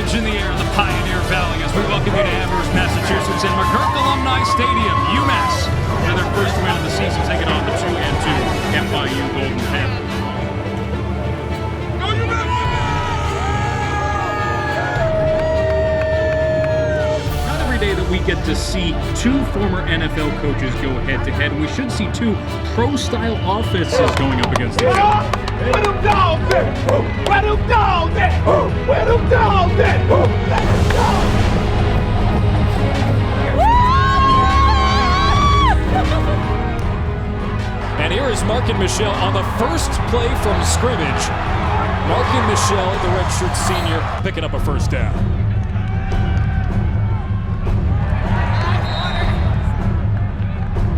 courage in the air in the Pioneer Valley as we welcome you to Amherst, Massachusetts and McGurk Alumni Stadium. UMass with their first win of the season, taking on the 2-2 FIU Golden Panthers. Not every day that we get to see two former NFL coaches go head-to-head, and we should see two pro-style offenses going up against each other. Where them dogs at? Where them dogs at? Where them dogs at? Let them dogs. And here is Markin Michelle on the first play from scrimmage. Markin Michelle, the redshirt senior, picking up a first down.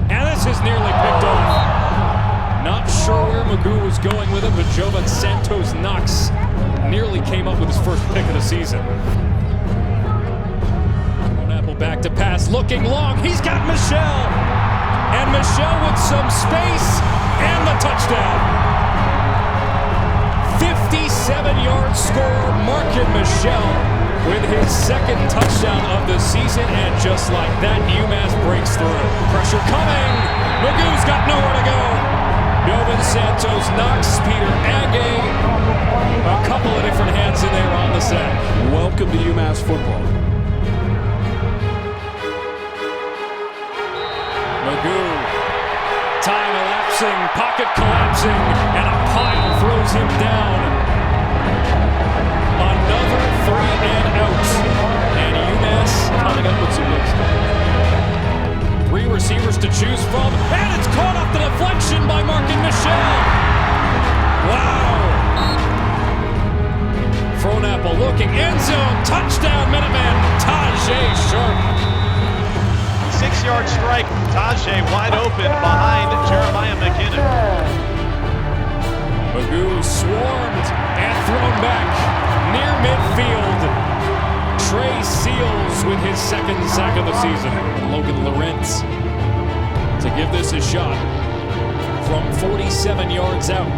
And this is nearly picked off. Not sure where Magoo was going with it, but Jovan Santos Knox nearly came up with his first pick of the season. Apple back to pass, looking long. He's got Michelle. And Michelle with some space and the touchdown. 57-yard score, Markin Michelle with his second touchdown of the season. And just like that, UMass breaks through. Pressure coming. Magoo's got nowhere to go. Jovan Santos Knox, Peter Agay, a couple of different hands in there on the sack. Welcome to UMass football. Magoo, time elapsing, pocket collapsing, and a pile throws him down. Another 3 and out, and UMass coming up with some looks. 3 receivers to choose from, and it's caught off the deflection by Markin Michelle. Wow. Frohnapple looking, end zone, touchdown, Minuteman, Tajay Sharp. 6-yard strike, Tajay wide open behind Jeremiah McKinnon. Magoo swarmed and thrown back near midfield. Trey Seals with his second sack of the season. Logan Lorentz to give this a shot from 47 yards out.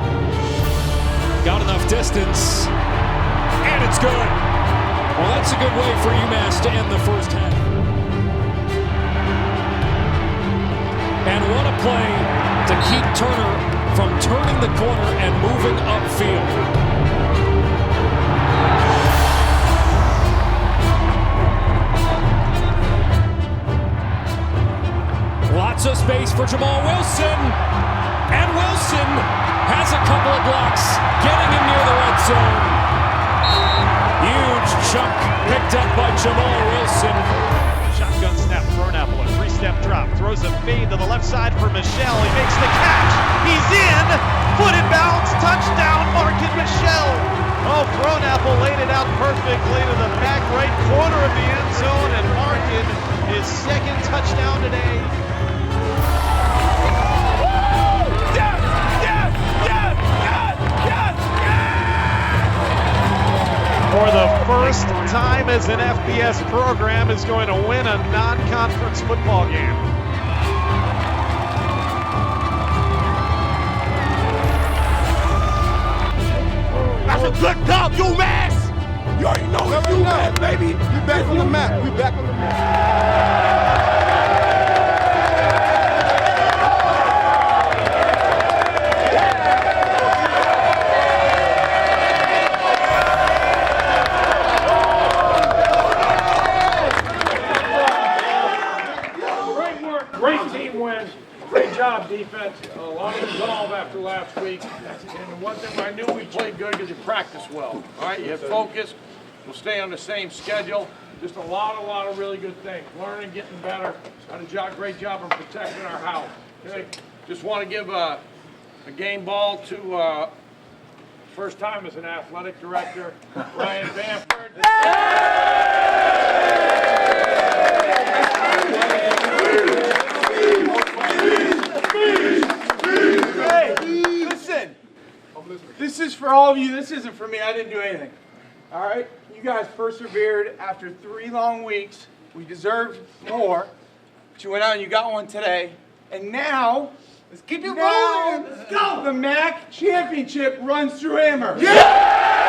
Got enough distance, and it's good. Well, that's a good way for UMass to end the first half. And what a play to keep Turner from turning the corner and moving upfield. Lots of space for Jamal Wilson. And Wilson has a couple of blocks, getting him near the red zone. Huge chunk picked up by Jamal Wilson. Shotgun snap, Frohnapple, a 3-step drop. Throws a fade to the left side for Michelle. He makes the catch. He's in. Foot and bounce. Touchdown, Markin Michelle. Oh, Frohnapple laid it out perfectly to the back right corner of the end zone. And Markin, his second touchdown today. For the first time as an FBS program is going to win a non-conference football game. That's a good dog, UMass! You already know it's UMass, baby! We back on the map. We back on the map. Great team win. Great job, defense. A lot of resolve after last week. And one thing I knew we played good because you practiced well. All right, you have focus. We'll stay on the same schedule. Just a lot of really good things. Learning, getting better. Done a great job of protecting our house. Okay? Just want to give a game ball to first time as an athletic director, Ryan Bamford. Hey, listen. This is for all of you. This isn't for me. I didn't do anything. All right? You guys persevered after 3 long weeks. We deserved more. But you went out and you got one today. And now, let's keep it rolling. Let's go. The MAC championship runs through Amherst. Yeah!